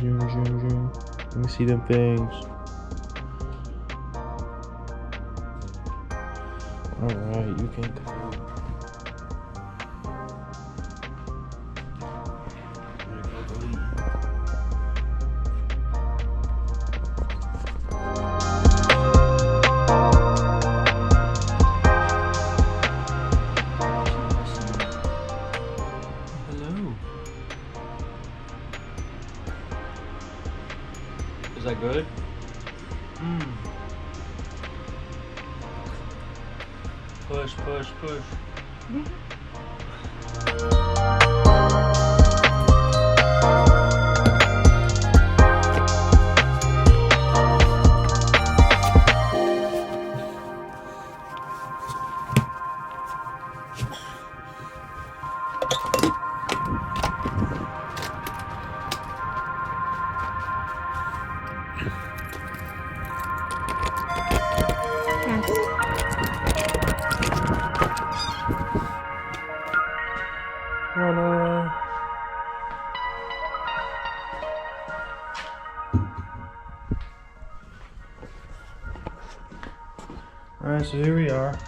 Zoom, zoom, zoom. Let me see them things. Alright, you can come. Is that good? Push, push, push. Alright, so here we are.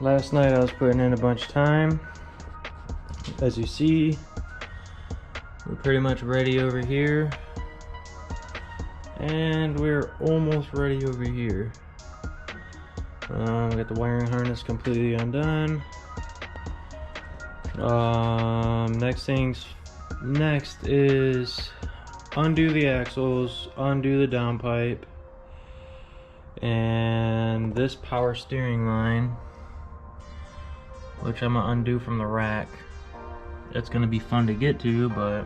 Last night I was putting in a bunch of time. As you see, we're pretty much ready over here. And we're almost ready over here. We got the wiring harness completely undone. Next is undo the axles, undo the downpipe, and this power steering line, which I'm gonna undo from the rack. It's gonna be fun to get to, but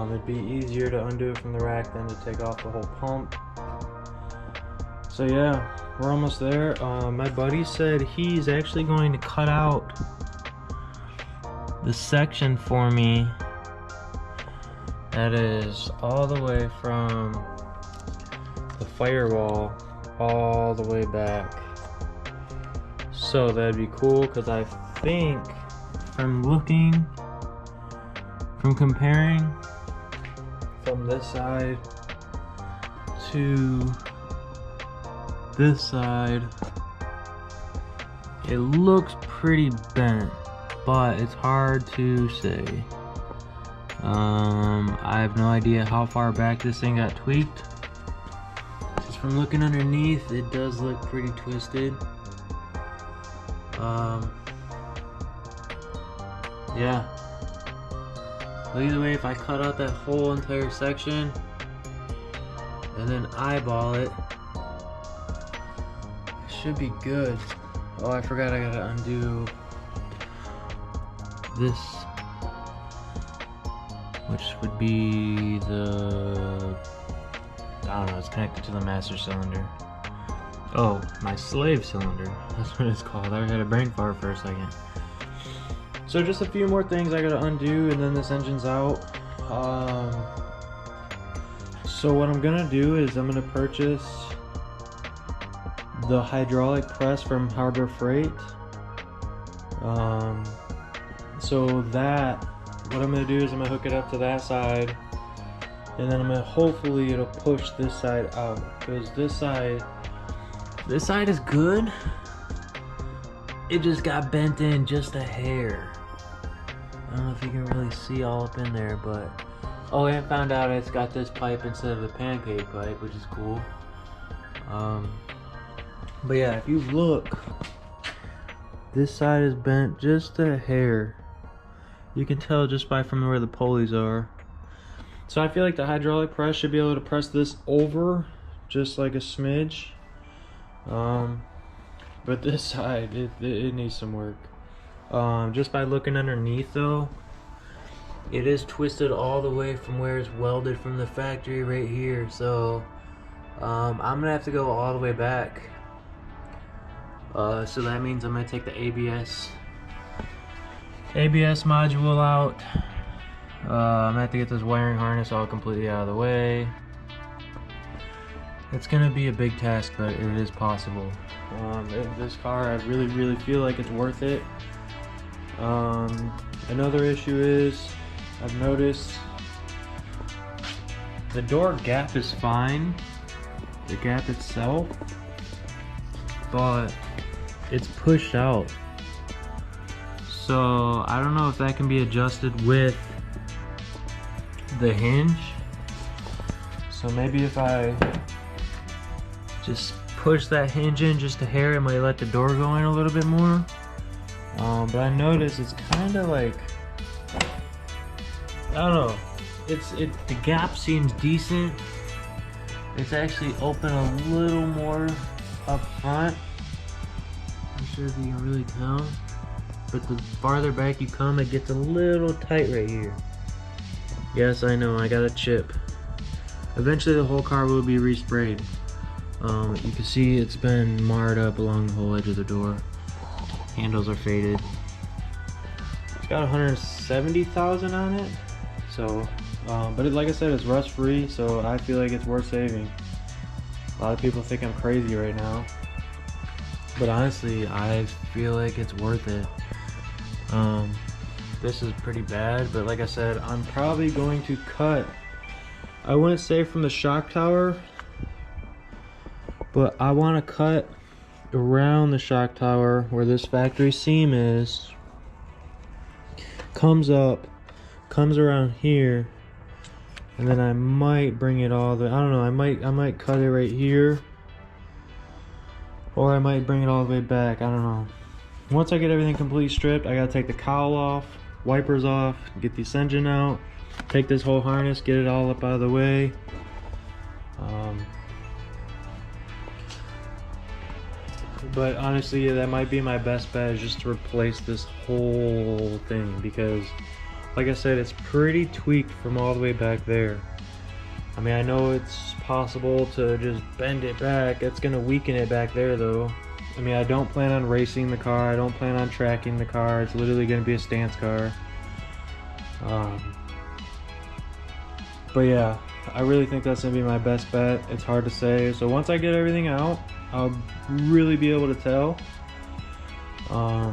it'd be easier to undo it from the rack than to take off the whole pump. So yeah, we're almost there. My buddy said he's actually going to cut out the section for me that is all the way from the firewall all the way back. So that'd be cool, because I think from comparing from this side to this side, it looks pretty bent, but it's hard to say. I have no idea how far back this thing got tweaked. Just from looking underneath, it does look pretty twisted. Yeah. But either way, if I cut out that whole entire section and then eyeball it, it should be good. Oh, I forgot I gotta undo this, which would be the, I don't know, it's connected to the master cylinder. Oh, my slave cylinder, that's what it's called. I had a brain fart for a second. So just a few more things I gotta undo, and then this engine's out. So what I'm gonna do is I'm gonna purchase the hydraulic press from Harbor Freight. So that, what I'm gonna do is I'm gonna hook it up to that side, and then I'm gonna, hopefully it'll push this side out, because this side is good. It just got bent in just a hair. I don't know if you can really see all up in there, but oh, and I found out it's got this pipe instead of the pancake pipe, which is cool. But yeah, if you look, this side is bent just a hair. You can tell just by from where the pulleys are. So I feel like the hydraulic press should be able to press this over just like a smidge. But this side, it needs some work. Just by looking underneath though, it is twisted all the way from where it's welded from the factory right here. So I'm gonna have to go all the way back. So that means I'm gonna take the ABS module out. I'm gonna have to get this wiring harness all completely out of the way. It's gonna be a big task, but it is possible. This car, I really feel like it's worth it. Another issue is, I've noticed the door gap is fine, the gap itself, but it's pushed out. So I don't know if that can be adjusted with the hinge. So maybe if I just push that hinge in just a hair, it might let the door go in a little bit more. But I noticed it's kind of like, I don't know, the gap seems decent. It's actually open a little more up front. I'm sure if you can really tell, but the farther back you come, it gets a little tight right here. Yes, I know, I got a chip. Eventually the whole car will be resprayed. You can see it's been marred up along the whole edge of the door. Handles are faded. It's got 170,000 on it. So, but like I said, it's rust free, so I feel like it's worth saving. A lot of people think I'm crazy right now, but honestly, I feel like it's worth it. This is pretty bad, but like I said, I'm probably going to cut, I wouldn't say from the shock tower, but I want to cut around the shock tower where this factory seam is, comes up, comes around here, and then I might bring it all the, I don't know, I might cut it right here, or I might bring it all the way back. I don't know. Once I get everything completely stripped, I gotta take the cowl off, wipers off, get this engine out, take this whole harness, get it all up out of the way. But honestly, yeah, that might be my best bet, is just to replace this whole thing, because like I said, it's pretty tweaked from all the way back there. I mean, I know it's possible to just bend it back. It's gonna weaken it back there though. I mean, I don't plan on racing the car. I don't plan on tracking the car. It's literally gonna be a stance car. But yeah, I really think that's gonna be my best bet. It's hard to say. So once I get everything out, I'll really be able to tell.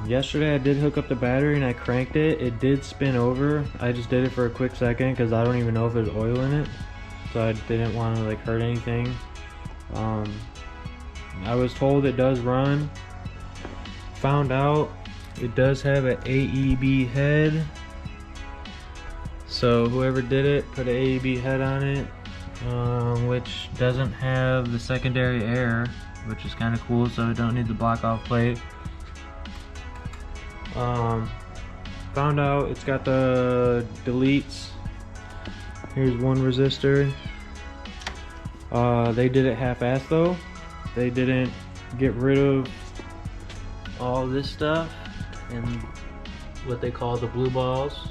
Yesterday I did hook up the battery and I cranked it. It did spin over. I just did it for a quick second because I don't even know if there's oil in it, so I didn't want to like hurt anything. I was told it does run. Found out it does have an AEB head, so whoever did it put an AEB head on it, which doesn't have the secondary air, which is kind of cool, so I don't need the block off plate. Found out it's got the deletes. Here's one resistor. They did it half-assed though. They didn't get rid of all this stuff and what they call the blue balls.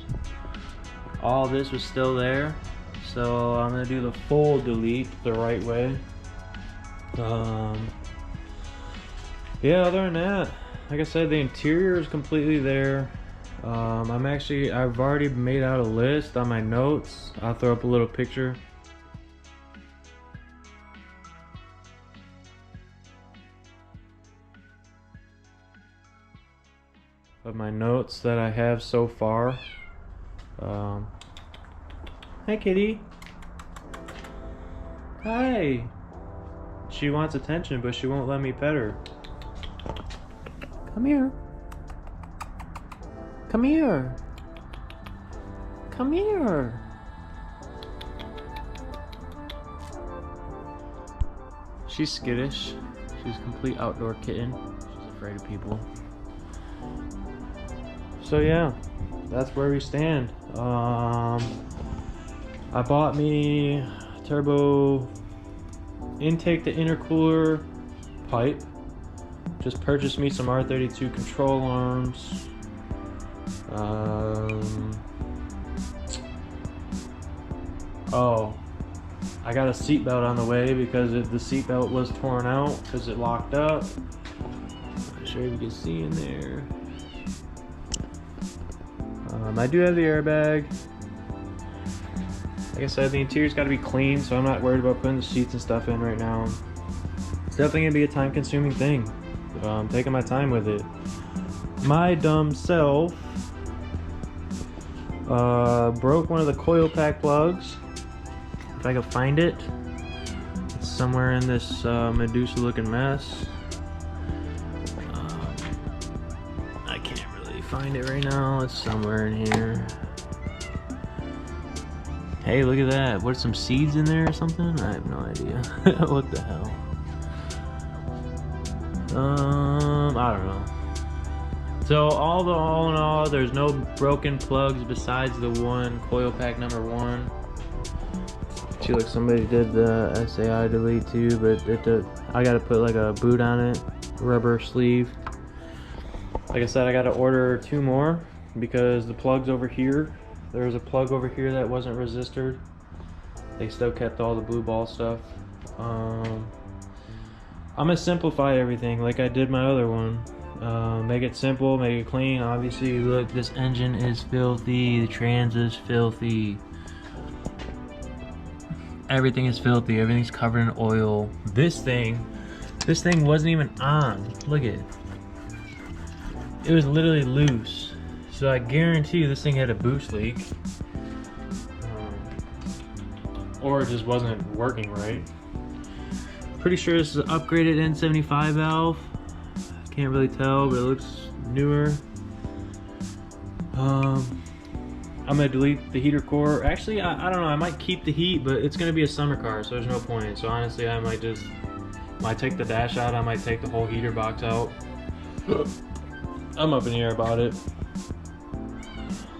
All this was still there, so I'm gonna do the full delete the right way. Yeah, other than that, like I said, the interior is completely there. I've already made out a list on my notes. I'll throw up a little picture. Of my notes that I have so far. Hi, kitty. Hi. She wants attention, but she won't let me pet her. Come here. Come here. Come here. She's skittish. She's a complete outdoor kitten. She's afraid of people. So yeah, that's where we stand. I bought me turbo intake to intercooler pipe. Just purchased me some R32 control arms. Oh, I got a seatbelt on the way because the seatbelt was torn out because it locked up. I'm sure you can see in there. I do have the airbag. Like I said, the interior's got to be clean, so I'm not worried about putting the seats and stuff in right now. It's definitely gonna be a time-consuming thing. I'm taking my time with it. My dumb self broke one of the coil pack plugs. If I can find it, it's somewhere in this Medusa-looking mess. I can't really find it right now. It's somewhere in here. Hey, look at that. What, some seeds in there or something? I have no idea. What the hell? I don't know. So all in all, there's no broken plugs besides the one coil pack number 1. Feel like somebody did the SAI delete too, but I gotta put like a boot on it, rubber sleeve. Like I said, I gotta order 2 more because the plugs over here, there was a plug over here that wasn't resistored. They still kept all the blue ball stuff. I'm gonna simplify everything like I did my other one. Make it simple, make it clean. Obviously, look, this engine is filthy, the trans is filthy. Everything is filthy, everything's covered in oil. This thing wasn't even on. Look at it. It was literally loose. So I guarantee you this thing had a boost leak. Or it just wasn't working right. Pretty sure this is an upgraded N75 valve. Can't really tell, but it looks newer. I'm gonna delete the heater core. Actually, I don't know, I might keep the heat, but it's gonna be a summer car, so there's no point. So honestly, I might take the dash out, I might take the whole heater box out. I'm up in the air about it.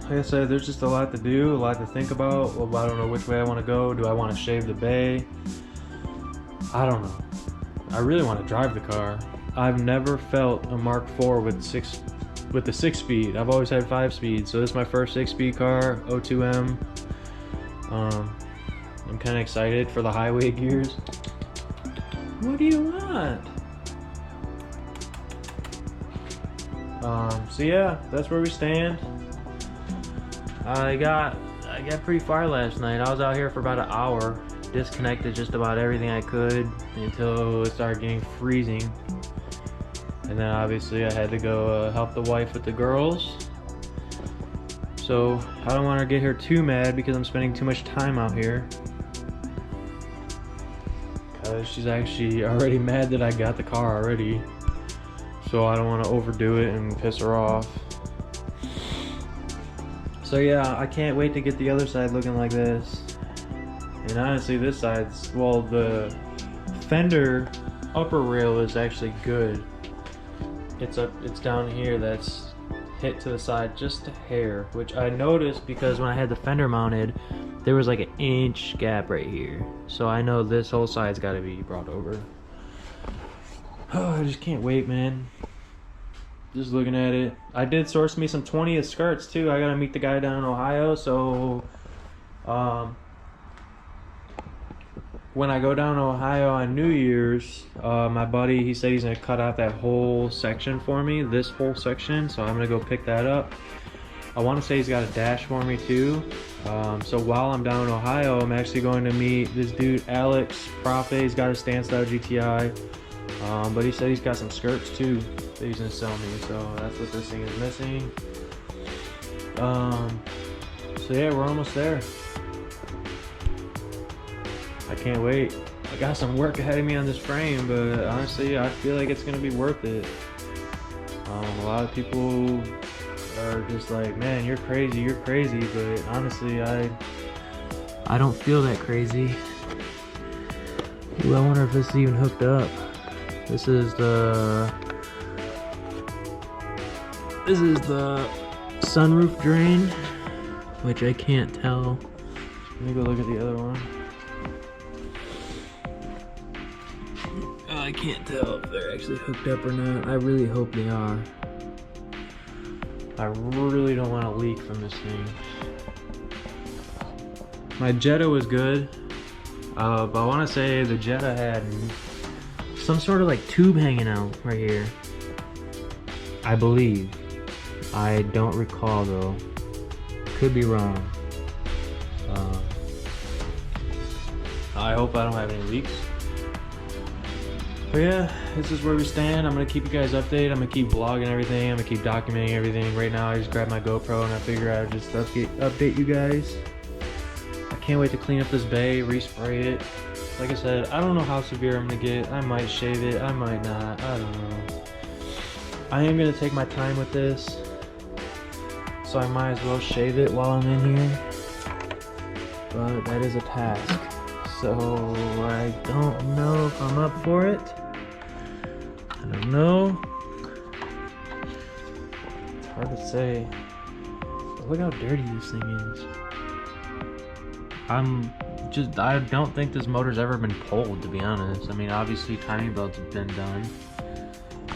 Like I said, there's just a lot to do, a lot to think about. Well, I don't know which way I want to go. Do I want to shave the bay? I don't know. I really want to drive the car. I've never felt a Mark IV with the 6-speed. I've always had 5-speed, so this is my first 6-speed car, 02M. I'm kind of excited for the highway gears. What do you want? So yeah, that's where we stand. I got pretty far last night. I was out here for about an hour, disconnected just about everything I could until it started getting freezing. And then obviously I had to go help the wife with the girls. So I don't want to get her too mad because I'm spending too much time out here. Because she's actually already mad that I got the car already. So I don't want to overdo it and piss her off. So yeah, I can't wait to get the other side looking like this. And honestly, this side's, well, the fender upper rail is actually good. It's down here that's hit to the side just a hair, which I noticed because when I had the fender mounted, there was like an inch gap right here. So I know this whole side's got to be brought over. Oh, I just can't wait, man. Just looking at it. I did source me some 20th skirts too. I gotta meet the guy down in Ohio, so when I go down to Ohio on New Year's, my buddy, he said he's gonna cut out that whole section for me, this whole section, so I'm gonna go pick that up. I want to say he's got a dash for me too. So while I'm down in Ohio, I'm actually going to meet this dude Alex Profe. He's got a standstyle GTI, but he said he's got some skirts too that he's gonna sell me, so that's what this thing is missing. So yeah, we're almost there. I can't wait. I got some work ahead of me on this frame, but honestly, I feel like it's gonna be worth it. A lot of people are just like, man, you're crazy, but honestly, I don't feel that crazy. Ooh, I wonder if this is even hooked up. This is the sunroof drain, which I can't tell. Let me go look at the other one. I can't tell if they're actually hooked up or not. I really hope they are. I really don't want to leak from this thing. My Jetta was good, but I want to say the Jetta had some sort of like tube hanging out right here, I believe. I don't recall though. Could be wrong. I hope I don't have any leaks. But yeah, this is where we stand. I'm gonna keep you guys updated. I'm gonna keep vlogging everything. I'm gonna keep documenting everything. Right now I just grabbed my GoPro and I figure I would just update you guys. I can't wait to clean up this bay, respray it. Like I said, I don't know how severe I'm gonna get. I might shave it, I might not, I don't know. I am gonna take my time with this, so I might as well shave it while I'm in here. But that is a task, so I don't know if I'm up for it. I don't know. It's hard to say. But look how dirty this thing is. I don't think this motor's ever been pulled, to be honest. I mean, obviously timing belts have been done.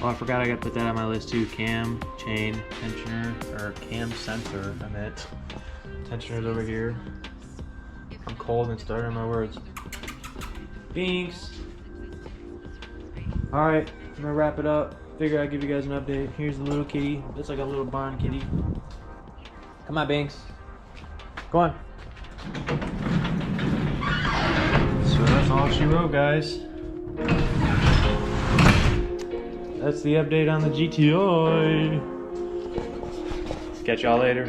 Oh, I forgot I gotta put that on my list too. Cam, chain, tensioner, or cam sensor, I meant. Tensioner's over here. I'm cold and stuttering my words. Binks! Alright, I'm gonna wrap it up. Figure I'd give you guys an update. Here's the little kitty. It's like a little barn kitty. Come on, Binks. Go on. So that's all she wrote, guys. That's the update on the GTI. Catch y'all later.